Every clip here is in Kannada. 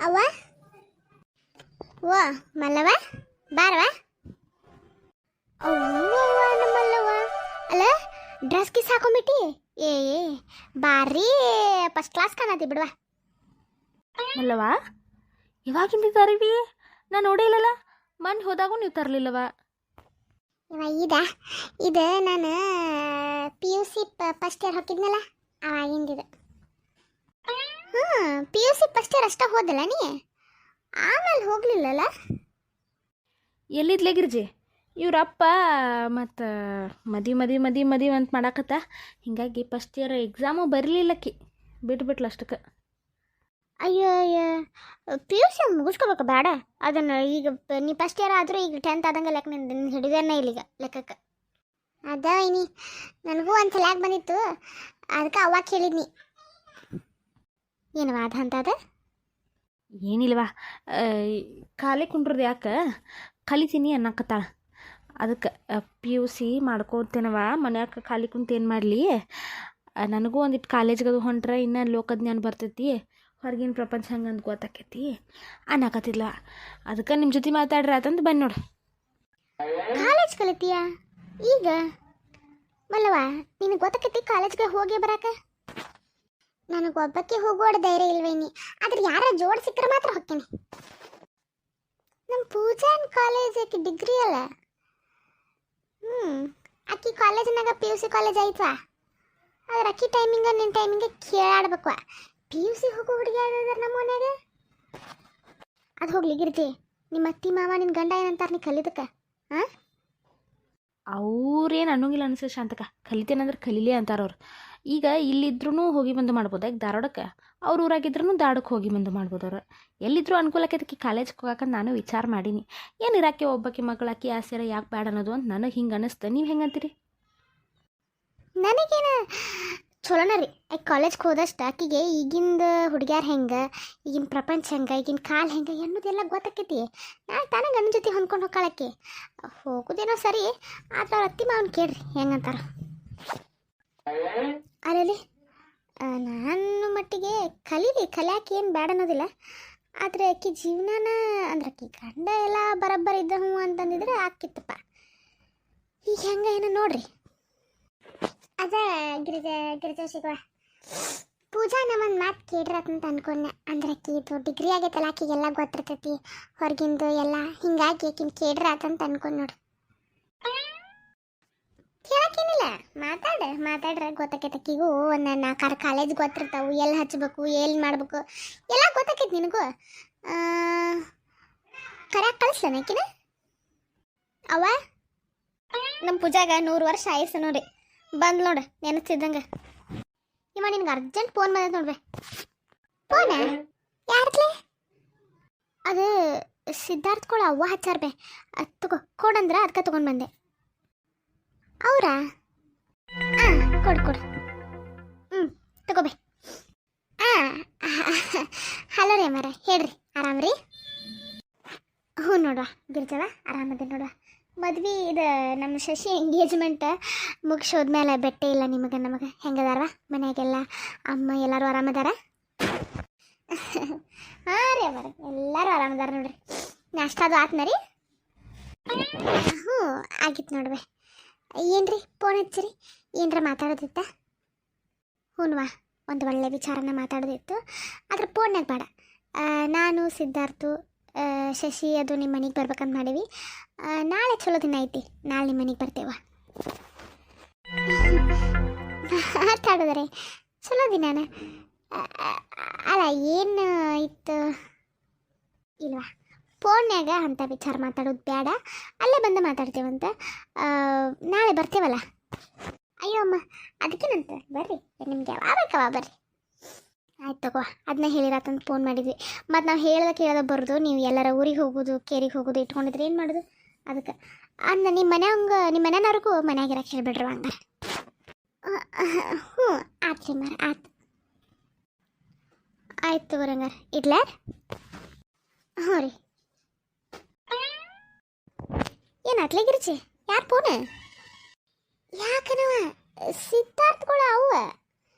ಅವ್ವ ಓ ಮಲ್ಲವ ಬಾರವ. ಅವ್ವ ನಮ್ಮಲ್ಲವ ಅಲ್ಲ ಡ್ರೆಸ್ ಕಿಸ್ ಹಾಕೊಂಬಿಟ್ಟಿ. ಏ ಬಾರಿ ಫಸ್ಟ್ ಕ್ಲಾಸ್ ಕಾಣತಿ ಬಿಡುವ. ಅಲ್ಲವ ಇವಾಗಿಂದ ತರಿವಿ ನಾನು ನೋಡಿಲ್ಲಲ್ಲ. ಮನ್ ಹೋದಾಗೂ ನೀವು ತರಲಿಲ್ಲವ. ಇದು ನಾನು PUC ಫಸ್ಟ್ ಇಯರ್ ಹೋಗಿದ್ನಲ್ಲ ಅವಾಗಿಂದಿದು. PUC ಫಸ್ಟ್ ಇಯರ್ ಅಷ್ಟ ಹೋದಲ್ಲ ನೀ, ಆಮೇಲೆ ಹೋಗ್ಲಿಲ್ಲಲ್ಲ. ಎಲ್ಲಿದ್ಲೇ ಗಿರ್ಜಿ ಇವ್ರಪ್ಪ ಮತ್ತು ಮದಿ ಅಂತ ಮಾಡಾಕತ್ತ. ಹಿಂಗಾಗಿ ಫಸ್ಟ್ ಇಯರ್ ಎಕ್ಸಾಮು ಬರಲಿಲ್ಲಕ್ಕಿ ಬಿಟ್ಬಿಟ್ಲು ಅಷ್ಟಕ್ಕೆ. ಅಯ್ಯೋ PUC ಮುಗಿಸ್ಕೋಬೇಕು ಬೇಡ ಅದನ್ನು. ಈಗ ನೀ ಫಸ್ಟ್ ಇಯರ್ ಆದರೂ ಈಗ 10th ಆದಂಗೆ ಲೆಕ್ಕ ನಿನ್ನ ಹಿಡಿದೇನೆ ಇಲ್ಲಿಗ ಲೆಕ್ಕಕ್ಕೆ. ಅದ ಇನಿ ನನಗೂ ಒಂದು ಸಲ ಬಂದಿತ್ತು, ಅದಕ್ಕೆ ಅವಾಗ ಕೇಳಿದ್ನಿ ಏನವ ಅದು ಅಂತದ. ಏನಿಲ್ವಾ ಖಾಲಿ ಕುಂಡ್ರದು ಯಾಕೆ ಕಲಿತೀನಿ ಅನ್ನಕತ್ತಾಳ. ಅದಕ್ಕೆ PUC ಮಾಡ್ಕೋತೇನವ ಮನ್ಯಾಗ ಖಾಲಿ ಕುಂತ ಏನು ಮಾಡಲಿ. ನನಗೂ ಒಂದಿಟ್ಟು ಕಾಲೇಜ್ಗದು ಹೊಂಟ್ರೆ ಇನ್ನೂ ಲೋಕಜ್ಞಾನ ಬರ್ತೈತಿ, ಹೊರಗಿನ ಪ್ರಪಂಚ ಹಂಗೆ ಅಂತ ಗೊತ್ತಾಕೈತಿ ಅನ್ನಕತ್ತಿದ್ಲ. ಅದಕ್ಕೆ ನಿಮ್ಮ ಜೊತೆ ಮಾತಾಡ್ರಿ ಆತಂದು ಬನ್ನಿ ನೋಡು. ಕಾಲೇಜ್ ಕಲಿತೀಯ ಈಗ ಮಲ್ಲವ? ನಿನಗೆ ಗೊತ್ತಾಕೈತಿ ಕಾಲೇಜ್ಗೆ ಹೋಗಿ ಬರಾಕ? ನನಗೆ ಒಬ್ಬಕ್ಕೆ ಹೋಗೋಡ ಧೈರ್ಯ ಇಲ್ವೇನಿ, ಆದ್ರೆ ಯಾರ ಜೋಡ್ ಸಿಕ್ಕರೆ ಮಾತ್ರ ಹೋಗ್ತೇನೆ. ನಮ್ಮ ಪೂಜಾನ್ ಕಾಲೇಜ್ ಆಕಿ ಡಿಗ್ರಿ ಅಲ್ಲ. ಅಕ್ಕಿ ಕಾಲೇಜ್ನಾಗ PUC ಕಾಲೇಜ್ ಐತ್ವಾ, ಆದ್ರೆ ಅಕ್ಕಿ ಟೈಮಿಂಗ ನಿನ್ನ ಟೈಮಿಂಗ ಕೇಳಾಡ್ಬೇಕು. PUC ಹೋಗೋ ಹುಡುಗಿ ಯಾವ್ದಾದ್ರೆ ನಮ್ಮ ಮನ್ಯಾಗ ಅದು ಹೋಗ್ಲಿ ಗಿರ್ತಿ. ನಿಮ್ಮ ಅತ್ತಿ ಮಾವ ನಿನ್ನ ಗಂಡ ಏನಂತಾರೆ ನೀ ಕಲಿದಕ್ಕೆ? ಅವ್ರೇನು ಅನ್ನೋಂಗಿಲ್ಲ ಅನ್ಸ ಶಾಂತಕ. ಕಲಿತೇನಂದ್ರೆ ಕಲೀಲಿ ಅಂತಾರವ್ರು. ಈಗ ಇಲ್ಲಿದ್ರೂ ಹೋಗಿ ಬಂದು ಮಾಡ್ಬೋದು. ಈಗ ಧಾರವಾಡಕ್ಕೆ ಅವ್ರ ಊರಾಗಿದ್ರೂ ಧಾರವಾಡಕ್ಕೆ ಹೋಗಿ ಬಂದು ಮಾಡ್ಬೋದು. ಅವ್ರು ಎಲ್ಲಿದ್ರೂ ಅನುಕೂಲಕ್ಕೆ ಕಾಲೇಜ್ಗೆ ಹೋಗಕ್ಕೆ ನಾನು ವಿಚಾರ ಮಾಡೀನಿ. ಏನು ಇರಾಕೆ ಒಬ್ಬಾಕಿ ಮಗಳಾಕಿ ಆಸೆರ ಯಾಕೆ ಬೇಡ ಅನ್ನೋದು ಅಂತ ನನಗೆ ಹಿಂಗೆ ಅನ್ನಿಸ್ತು. ನೀವು ಹೆಂಗಂತೀರಿ? ನನಗೇನು ಚಲೋನ ರೀ. ಕಾಲೇಜ್ಗೆ ಹೋದಷ್ಟು ಆಕಿಗೆ ಈಗಿಂದ ಹುಡುಗ್ಯಾರ ಹೆಂಗೆ, ಈಗಿನ ಪ್ರಪಂಚ ಹೆಂಗೆ, ಈಗಿನ ಕಾಲ ಹೆಂಗೆ ಅನ್ನೋದೆಲ್ಲ ಗೊತ್ತಾಕೈತಿ. ನಾಳೆ ತಾನೇ ಗಂಡನ ಜೊತೆ ಹೊಂದ್ಕೊಂಡು ಹೋಗ್ಕಾಳಕ್ಕೆ ಹೋಗೋದೇನೋ ಸರಿ, ಆದ್ರೆ ಅವ್ರ ಅತ್ತಿ ಮಾವನ್ ಕೇಳ್ರಿ ಹೆಂಗಂತಾರ. ಅಲ್ಲಲ್ಲಿ ನನ್ನ ಮಟ್ಟಿಗೆ ಕಲಿಯಾಕೆ ಏನು ಬೇಡ ಅನ್ನೋದಿಲ್ಲ. ಆದರೆ ಆಕಿ ಜೀವನಾನ ಅಂದ್ರೆ ಆಕಿ ಗಂಡ ಎಲ್ಲ ಬರಬ್ಬರ ಇದ್ದ ಹ್ಞೂ ಅಂತಂದಿದ್ರೆ ಆಕಿತ್ತಪ್ಪ. ಈಗ ಹೆಂಗೆ ಏನೋ ನೋಡ್ರಿ. ಅದ ಗಿರಿಜಾ ಸಿಗುವ ಪೂಜಾ ನಮ್ಮೊಂದು ಮಾತು ಕೇಳಿರತ್ತಂತ ಅನ್ಕೊಂಡೆ. ಅಂದ್ರೆ ಆಕಿ ಇದು ಡಿಗ್ರಿ ಆಗೈತಲ್ಲ, ಆಕಿಗೆಲ್ಲ ಗೊತ್ತಿರ್ತೈತಿ ಹೊರಗಿಂದು ಎಲ್ಲ. ಹಿಂಗಾಗಿ ಆಕಿನ ಕೇಳಿರತ್ತಂತ ಅನ್ಕೊಂಡು ನೋಡು. ಕೇಳಕ್ಕೇನಿಲ್ಲ, ಮಾತಾಡ್ರೆ ಗೊತ್ತಾಕೈತೆ. ಆಕಿಗೂ ಒಂದು 4 ಕಾಲೇಜ್ ಗೊತ್ತಿರ್ತಾವು, ಎಲ್ಲಿ ಹಚ್ಬೇಕು ಎಲ್ಲಿ ಮಾಡ್ಬೇಕು ಎಲ್ಲ ಗೊತ್ತಾಕೈತಿ ನಿನಗೂ. ಕರೆಕ್ಟ್ ಕಳಿಸ್ಲೇನ ಆಕಿನ? ಅವ ನಮ್ಮ ಪೂಜಾಗ 100 ವರ್ಷ ಆಯಸ್ಸು ನೋಡಿ ಬಂದು ನೋಡು ನೆನೆಸ್ತಿದ್ದಂಗೆ. ಇವ ನಿನ್ಗೆ ಅರ್ಜೆಂಟ್ ಫೋನ್ ಬಂದೈತೆ ನೋಡ್ಬೆ. ಫೋನ ಯಾರ್ದ್ಲೆ? ಅದು ಸಿದ್ಧಾರ್ಥಗಳು ಅವ್ವ ಹಚ್ಚಾರ ಬೇ. ಅದು ತಗೋ ಕೊಡಂದ್ರೆ ಅದಕ್ಕೆ ತೊಗೊಂಡು ಬಂದೆ. ಅವರಾ? ಕೊಡು ತಗೋಬೇ. ಹಲೋ ರೀ ಅಮ್ಮಾರ, ಹೇಳ್ರಿ. ಆರಾಮ್ರಿ? ಹ್ಞೂ ನೋಡುವ ಗಿರ್ಜವ ಆರಾಮದೆ ನೋಡುವ. ಮದ್ವೆ ಇದು ನಮ್ಮ ಶಶಿ ಎಂಗೇಜ್ಮೆಂಟ್ ಮುಗಿಸೋದ್ಮೇಲೆ ಬೆಟ್ಟೆ ಇಲ್ಲ ನಮಗೆ ಹೆಂಗದಾರವ ಮನೆಯಾಗೆಲ್ಲ? ಅಮ್ಮ ಎಲ್ಲರೂ ಆರಾಮದಾರ? ಹಾಂ ರೀ ಅಮ್ಮಾರ ಎಲ್ಲರೂ ಆರಾಮದಾರ ನೋಡ್ರಿ. ನಾಷ್ಟದು ಆತ್ನ ರೀ? ಹ್ಞೂ ಆಗಿತ್ತು ನೋಡ್ವೆ. ಏನ್ರಿ ಫೋನ್ ಹಚ್ಚಿರಿ? ಏನರ ಮಾತಾಡೋದಿತ್ತ? ಹ್ಞೂನ್ವಾ ಒಂದು ಒಳ್ಳೆ ವಿಚಾರನ ಮಾತಾಡೋದಿತ್ತು, ಆದ್ರೆ ಫೋನ್ನಾಗ ಬೇಡ. ನಾನು ಸಿದ್ಧಾರ್ಥು ಶಶಿ ಅದು ನಿಮ್ಮ ಮನೆಗೆ ಬರ್ಬೇಕಂತ ಮಾಡೀವಿ. ನಾಳೆ ಚಲೋ ದಿನ ಐತಿ, ನಾಳೆ ನಿಮ್ಮ ಮನೆಗೆ ಬರ್ತೇವ. ಮಾತಾಡಿದ್ರೆ ಚಲೋ ದಿನಾನ ಅಲ್ಲ ಏನು ಇತ್ತು ಇಲ್ವಾ? ಫೋನ್ಯಾಗ ಅಂಥ ವಿಚಾರ ಮಾತಾಡೋದು ಬೇಡ, ಅಲ್ಲೇ ಬಂದು ಮಾತಾಡ್ತೇವಂತ. ನಾಳೆ ಬರ್ತೇವಲ್ಲ. ಅಯ್ಯೋ ಅಮ್ಮ ಅದಕ್ಕೇನಂತ ಬರ್ರಿ, ನಿಮ್ಗೆ ಯಾವಾಗ ಬರ್ರಿ. ಆಯ್ತು ತಗೋ, ಅದನ್ನ ಹೇಳಿರತ್ತಂತ ಫೋನ್ ಮಾಡಿದ್ವಿ. ಮತ್ತು ನಾವು ಕೇಳೋದ ಬರೋದು, ನೀವು ಎಲ್ಲರ ಊರಿಗೆ ಹೋಗೋದು ಕೇರಿಗೆ ಹೋಗೋದು ಇಟ್ಕೊಂಡಿದ್ರೆ ಏನು ಮಾಡೋದು? ಅದಕ್ಕೆ ಅಂದ ನಿಮ್ಮ ಮನೆಯವ್ರಿಗೂ ಮನ್ಯಾಗಿರಕ್ಕೆ ಹೇಳ್ಬಿಡ್ರಿ ಹಂಗಾರೆ. ಹ್ಞೂ ಆತ್ರಿ ಮಾರ ಆಯ್ತು ತಗೋರಿ ಹಂಗಾರೆ ಇಡ್ಲಾರ. ಹ್ಞೂ ರೀ. ಏನು ಅಟ್ಲಿಗಿರ್ಚಿ ಯಾರು ಫೋನ್? ಯಾಕನವ ಸಿದ್ಧಾರ್ಥಗಳು ಅವ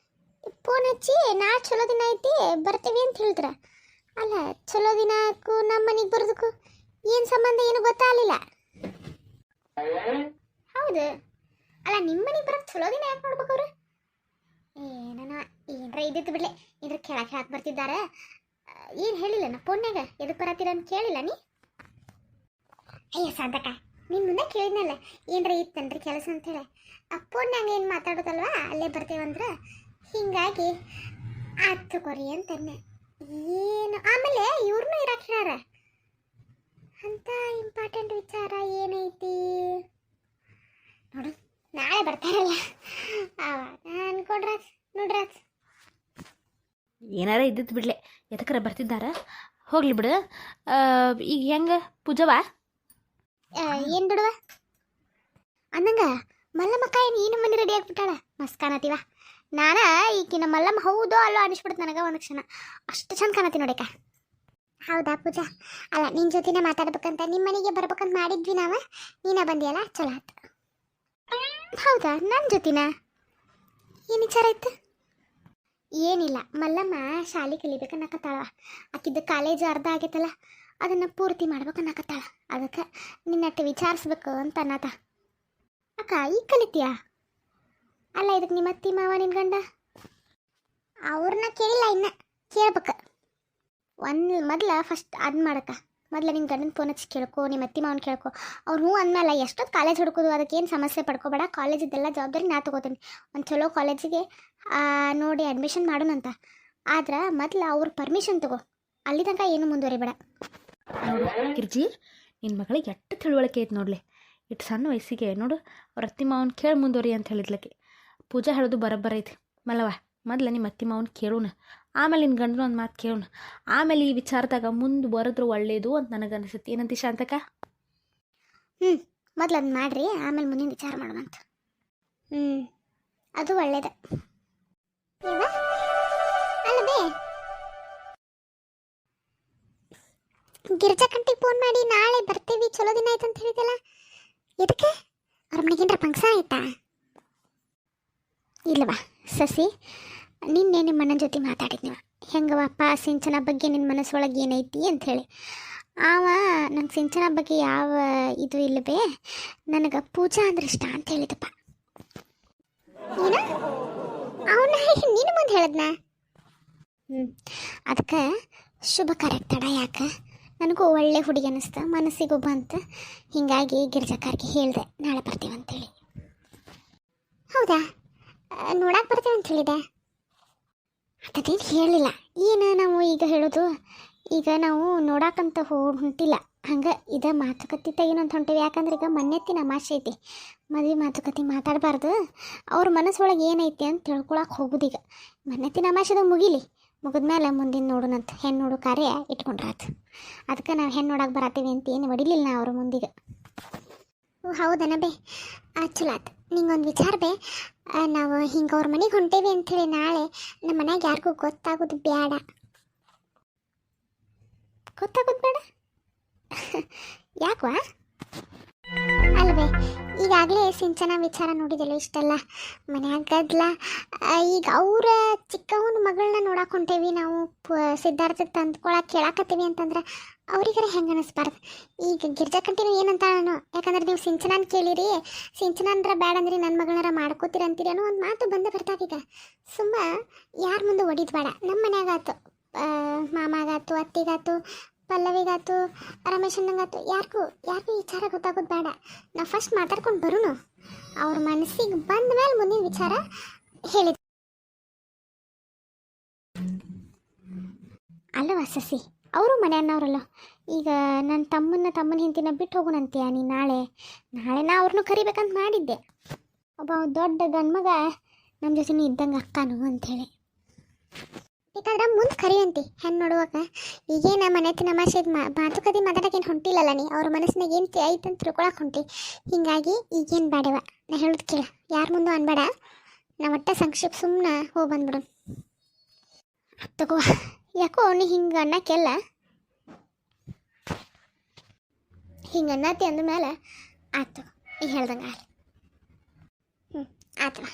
ಫೋನ್ ಹಚ್ಚಿ ನಾ ಚಲೋ ದಿನ ಐತಿ ಬರ್ತೀವಿ ಅಂತ ಹೇಳ್ತಾರ. ಅಲ್ಲ ಚಲೋ ದಿನಕ್ಕೂ ನಮ್ಮ ಮನೆಗೆ ಬರೋದಕ್ಕೂ ಏನು ಸಂಬಂಧ ಏನು ಗೊತ್ತಾಗಲಿಲ್ಲ. ಹೌದು, ಅಲ್ಲ ನಿಮ್ಮ ಮನೆಗೆ ಬರೋದು ಚಲೋ ದಿನ ಯಾಕೆ ನೋಡ್ಬೇಕು ಅವ್ರು? ಏನನ ಏನರ ಇದ್ದಿತ್ತು ಬಿಡ್ಲೆ, ಏನ್ರ ಕೇಳಕ್ಕೆ ಹಾಕಿ ಬರ್ತಿದ್ದಾರೆ. ಏನು ಹೇಳಿಲ್ಲ ನಾ ಫೋನ್ಯಾಗ ಎದಕ್ಕೆ ಬರತ್ತೀರ ಅಂತ ಕೇಳಿಲ್ಲ ನೀ? ಅಯ್ಯ ಸಾಧಕ, ನಿನ್ನ ಮುಂದೆ ಕೇಳಿದ್ನಲ್ಲ ಏನರ ಇತ್ತನ್ರಿ ಕೆಲಸ ಅಂತೇಳಿ. ಆ ಫೋನ್ಯಾಗ ಏನು ಮಾತಾಡೋದಲ್ವಾ ಅಲ್ಲೇ ಬರ್ತೇವಂದ್ರೆ ಹಿಂಗಾಗಿ ಆತು ಕೊರಿ ಅಂತನ್ನೆ. ಏನು ಆಮೇಲೆ ಇವ್ರನ್ನೂ ಇರಕ್ಕೆ ಹೇಳ್ಯಾರ ಅಂತ ಇಂಪಾರ್ಟೆಂಟ್ ವಿಚಾರ ಏನೈತಿ ನೋಡು, ನಾಳೆ ಬರ್ತಾರಲ್ಲ ಅವಾಗ ಅನ್ಕೊಂಡ್ರಾತ್ ನೋಡ್ರಾತ್. ಏನಾರ ಇದ್ದಿತ್ತು ಬಿಡ್ಲೆ, ಎದಕ್ಕರ ಬರ್ತಿದ್ದಾರ, ಹೋಗ್ಲಿ ಬಿಡು. ಈಗ ಹೆಂಗೆ ಪೂಜವಾ? ಏನು ಬಿಡುವ ಅಂದಂಗ ಮಲ್ಲಮ್ಮಕ್ಕ ಏನು ಈ ನಮ್ಮನೆ ರೆಡಿ ಆಗ್ಬಿಟ್ಟಾಳ, ಮಸ್ತ್ ಕಾಣತೀವ. ಈಕಿನ ಮಲ್ಲಮ್ಮ ಹೌದೋ ಅಲ್ಲೋ ಅನಿಸ್ಬಿಡ್ತು ನನಗೆ ಒಂದು ಕ್ಷಣ, ಅಷ್ಟು ಚಂದ ಕಾಣತಿ ನೋಡಕ್ಕ. ಹೌದಾ ಪೂಜಾ? ಅಲ್ಲ ನಿನ್ನ ಜೊತೆನೇ ಮಾತಾಡ್ಬೇಕಂತ ನಿಮ್ಮ ಮನೆಗೆ ಬರ್ಬೇಕಂತ ಮಾಡಿದ್ವಿ ನಾವು, ನೀನೇ ಬಂದಿಯಲ್ಲ ಚಲೋ ಆಯ್ತು. ಹೌದಾ, ನನ್ನ ಜೊತೆನ ಏನು ವಿಚಾರ ಇತ್ತು? ಏನಿಲ್ಲ, ಮಲ್ಲಮ್ಮ ಶಾಲೆ ಕಲಿಬೇಕನ್ನಕತ್ತಾಳ. ಆಕಿದ್ದು ಕಾಲೇಜು ಅರ್ಧ ಆಗೈತಲ್ಲ, ಅದನ್ನು ಪೂರ್ತಿ ಮಾಡ್ಬೇಕನ್ನಕತ್ತಾಳ. ಅದಕ್ಕೆ ನಿನ್ನಟ್ಟು ವಿಚಾರಿಸ್ಬೇಕು ಅಂತ ಅನ್ನತ. ಅಕ್ಕ ಈಗ ಕಲಿತೀಯಾ? ಅಲ್ಲ ಇದಕ್ಕೆ ನಿಮ್ಮ ಅತ್ತಿ ಮಾವ ನಿನ್ನ ಗಂಡ ಅವ್ರನ್ನ ಕೇಳಿಲ್ಲ, ಇನ್ನು ಕೇಳ್ಬೇಕು. ಮೊದಲ ಫಸ್ಟ್ ಅದನ್ನ ಮಾಡಕ್ಕ, ಮೊದಲು ನಿನ್ನ ಗಂಡನ ಫೋನ್ ಹಚ್ಚಿ ಕೇಳ್ಕೊ, ನಿಮ್ಮ ಅತ್ತಿ ಮಾವನ ಕೇಳ್ಕೊ. ಅವ್ರು ಹ್ಞೂ ಅಂದಮೇಲೆ ಎಷ್ಟೊತ್ತು ಕಾಲೇಜ್ ಹುಡ್ಕೋದು, ಅದಕ್ಕೇನು ಸಮಸ್ಯೆ ಪಡ್ಕೋಬೇಡ. ಕಾಲೇಜಿದ್ದೆಲ್ಲ ಜವಾಬ್ದಾರಿ ನಾ ತೊಗೋತೀನಿ. ಒಂದು ಚಲೋ ಕಾಲೇಜಿಗೆ ನೋಡಿ ಅಡ್ಮಿಷನ್ ಮಾಡೋಣಂತ. ಆದ್ರೆ ಮೊದಲು ಅವ್ರ ಪರ್ಮಿಷನ್ ತಗೋ, ಅಲ್ಲಿ ತನಕ ಏನು ಮುಂದುವರಿಬೇಡ. ನೋಡು ಗಿರ್ಜಿ, ನಿನ್ನ ಮಗಳಿಗೆ ಎಷ್ಟು ತಿಳುವಳಿಕೆ ಐತೆ ನೋಡ್ಲಿ. ಇಟ್ಟು ಸಣ್ಣ ವಯಸ್ಸಿಗೆ ನೋಡು ಅವ್ರ ಅತ್ತಿ ಮಾವನ ಕೇಳಿ ಮುಂದುವರಿ ಅಂತ ಹೇಳಿದ್ಲಕ್ಕೆ. ಪೂಜಾ ಹೇಳೋದು ಬರೋಬ್ಬರ ಐತಿ ಮಲ್ಲವ. ಮೊದಲು ನಿಮ್ಮ ಅತ್ತಿ ಮಾವನ ಕೇಳೋಣ, ಆಮೇಲೆ ನಿನ್ನ ಗಂಡನ ಒಂದು ಮಾತು ಕೇಳೋಣ. ಆಮೇಲೆ ಈ ವಿಚಾರದಾಗ ಮುಂದೆ ಬರೋದ್ರು ಒಳ್ಳೇದು ಅಂತ ನನಗೆ ಅನಿಸುತ್ತೆ. ಏನಂತ ಶಾಂತಕ? ಮೊದಲು ಅದನ್ನ ಮಾಡ್ರಿ, ಆಮೇಲೆ ಮುಂದಿನ ವಿಚಾರ ಮಾಡುವಂತ. ಅದು ಒಳ್ಳೇದು. ಅಲ್ಲವೇ ಗಿರ್ಜಾ ಕಂಟಿಗೆ ಫೋನ್ ಮಾಡಿ ನಾಳೆ ಬರ್ತೀವಿ ಚಲೋ ದಿನ ಆಯ್ತು ಅಂತ ಹೇಳಿದಲ್ಲ, ಎದಕ್ಕೆ? ಅವ್ರ ಮನೆಗೇನ್ರ ಫಂಕ್ಷನ್ ಆಯ್ತಾ? ಇಲ್ಲವಾ ಸಸಿ, ನಿನ್ನೆ ನಿಮ್ಮ ಅಣ್ಣನ ಜೊತೆ ಮಾತಾಡಿದ್ನಿವ, ಹೆಂಗವಪ್ಪ ಸಿಂಚನ ಬಗ್ಗೆ ನಿನ್ನ ಮನಸ್ಸೊಳಗೆ ಏನೈತಿ ಅಂಥೇಳಿ. ಆವ ನಂಗೆ ಸಿಂಚನ ಬಗ್ಗೆ ಯಾವ ಇದು ಇಲ್ಲವೇ, ನನಗೆ ಪೂಜಾ ಅಂದ್ರೆ ಇಷ್ಟ ಅಂತ ಹೇಳಿದಪ್ಪ. ಏನ ಅವನ ನೀನು ಮುಂದೆ ಹೇಳದ್ನ? ಅದಕ್ಕೆ ಶುಭ ಕಾರ್ಯಕ್ಕೆ ತಡ ಯಾಕೆ? ನನಗೂ ಒಳ್ಳೆ ಹುಡುಗಿ ಅನ್ನಿಸ್ತು, ಮನಸ್ಸಿಗೂ ಬಂತು. ಹೀಗಾಗಿ ಗಿರ್ಜಾಕಾರ್ಗೆ ಹೇಳಿದೆ ನಾಳೆ ಬರ್ತೀವಂತೇಳಿ. ಹೌದಾ, ನೋಡಕ್ಕೆ ಬರ್ತೀವಿ ಅಂತ ಹೇಳಿದೆ. ಅದೇನು ಹೇಳಿಲ್ಲ. ಏನು ನಾವು ಈಗ ಹೇಳೋದು, ಈಗ ನಾವು ನೋಡಕ್ಕಂತ ಹೊಂಟಿಲ್ಲ, ಹಂಗೆ ಇದೇ ಮಾತುಕತೆ ತೆಗಿನಂತ ಹೊಂಟೀವಿ. ಯಾಕಂದ್ರೆ ಈಗ ಮನ್ನೆತ್ತಿನ ಅಮಾಸೆ ಐತಿ, ಮದುವೆ ಮಾತುಕತೆ ಮಾತಾಡಬಾರ್ದು. ಅವ್ರ ಮನಸ್ಸೊಳಗೆ ಏನೈತಿ ಅಂತ ತಿಳ್ಕೊಳಕ್ಕೆ ಹೋಗೋದೀಗ. ಮನ್ನೆತ್ತಿನ ಅಮಾಸೆದಾಗ ಮುಗಿದ್ಮೇಲೆ ಮುಂದಿನ ನೋಡೋಣಂತ. ಹೆಣ್ಣು ನೋಡೋ ಕಾರ್ಯ ಇಟ್ಕೊಂಡ್ರಾತು. ಅದಕ್ಕೆ ನಾವು ಹೆಣ್ಣು ನೋಡಕ್ಕೆ ಬರತ್ತೀವಿ ಅಂತ ಏನು ಹೊಡಿಲಿಲ್ಲ ನಾ ಅವ್ರ ಮುಂದಿಗೆ. ಹೌದನ ಬೇ, ಚಲೋ ಆತು. ನಿಂಗೊಂದು ವಿಚಾರ ಬೇ, ನಾವು ಹಿಂಗೆ ಅವ್ರ ಮನೆಗೆ ಹೊಂಟೇವಿ ಅಂಥೇಳಿ ನಾಳೆ ನಮ್ಮ ಮನ್ಯಾಗ ಯಾರಿಗೂ ಗೊತ್ತಾಗೋದು ಬೇಡ. ಗೊತ್ತಾಗೋದು ಬೇಡ ಯಾಕವಾ? ಅಲ್ವೇ, ಈಗಾಗಲೇ ಸಿಂಚನ ವಿಚಾರ ನೋಡಿದಲ್ಲ, ಇಷ್ಟೆಲ್ಲ ಮನ್ಯಾಗ ಗದ್ದಲ. ಈಗ ಅವರ ಚಿಕ್ಕವನ ಮಗಳನ್ನ ನೋಡಕ್ಕೆ ಹೊಂಟೇವಿ ನಾವು, ಸಿದ್ಧಾರ್ಥಕ್ಕೆ ತಂದ್ಕೊಳಕ್ಕೆ ಕೇಳಾಕತ್ತೀವಿ ಅಂತಂದ್ರೆ ಅವ್ರಿಗಾರ ಹೆಂಗೆ ಅನ್ನಿಸ್ಬಾರ್ದು. ಈಗ ಗಿರ್ಜಾ ಕಂಟಿನೂ ಏನಂತ ನಾನು, ಯಾಕಂದ್ರೆ ನೀವು ಸಿಂಚನಾನ್ ಕೇಳಿರಿ, ಸಿಂಚನ ಅಂದ್ರೆ ಬೇಡ ಅಂದ್ರಿ ನನ್ನ ಮಗಳನ್ನಾರ ಮಾಡ್ಕೋತೀರ ಅಂತೀರಿ ಅನ್ನೋ ಒಂದು ಮಾತು ಬಂದು ಬರ್ತಾವೀಗ. ಸುಮ್ಮ ಯಾರ ಮುಂದೆ ಒಡಿದ್ ಬೇಡ. ನಮ್ಮ ಮನ್ಯಾಗಾತು, ಮಾಮಾಗಾತು, ಅತ್ತಿಗಾತು, ಪಲ್ಲವಿಗಾತು, ರಮೇಶಣ್ಣಂಗಾತು, ಯಾರಿಗೂ ವಿಚಾರ ಗೊತ್ತಾಗೋದು ಬೇಡ. ನಾವು ಫಸ್ಟ್ ಮಾತಾಡ್ಕೊಂಡು ಬರೋನು, ಅವ್ರ ಮನಸ್ಸಿಗೆ ಬಂದ ಮೇಲೆ ಮುಂದಿನ ವಿಚಾರ ಹೇಳಿದ. ಅಲ್ಲವಾ ಸಸಿ, ಅವರು ಮನೆಯನ್ನವ್ರಲ್ಲ. ಈಗ ನನ್ನ ತಮ್ಮನ ಹಿಂತಿನ ಬಿಟ್ಟು ಹೋಗೋಣಂತೀಯ ನೀ ನಾಳೆ ನಾ ಅವ್ರನ್ನೂ ಕರಿಬೇಕಂತ ಮಾಡಿದ್ದೆ. ಒಬ್ಬ ದೊಡ್ಡ ಗಂಡ್ಮಗ ನಮ್ಮ ಜೊತೆ ಇದ್ದಂಗೆ ಅಕ್ಕನು ಅಂಥೇಳಿ. ಬೇಕಾದ್ರೆ ಮುಂದೆ ಕರಿಯಂತಿ ಹೆಣ್ಣು ನೋಡುವಾಗ. ಈಗೇನು ಮನೆತ್ತಿನ ಅಮಾಸೆ ಮಾತುಕತೆ ಮಾತಾಡೋಕೇನು ಹೊಂಟಿಲ್ಲಲ್ಲ ನೀ, ಅವ್ರ ಮನಸ್ಸಿನಾಗ ಏನು ಐತೆ ಅಂತ ತಿಳ್ಕೊಳಕ್ಕೆ ಹೊಂಟಿ. ಹೀಗಾಗಿ ಈಗೇನು ಬೇಡವ, ನಾ ಹೇಳೋದು ಕೇಳ, ಯಾರ ಮುಂದೆ ಅನ್ಬೇಡ. ನಾ ಒಟ್ಟ ಸಂಕ್ಷೇಪ ಸುಮ್ಮನೆ ಹೋಗಿ ಬಂದ್ಬಿಡು. ತಗೋ, ಯಾಕೋ ನೀ ಹಿಂಗೆ ಅನ್ನಕ್ಕೆಲ್ಲ ಹಿಂಗೆ ಅನ್ನತಿ ಅಂದಮೇಲೆ ಆಯ್ತು, ಈಗ ಹೇಳ್ದಂಗೆ ಆಯ್ತು. ಆಯ್ತವ.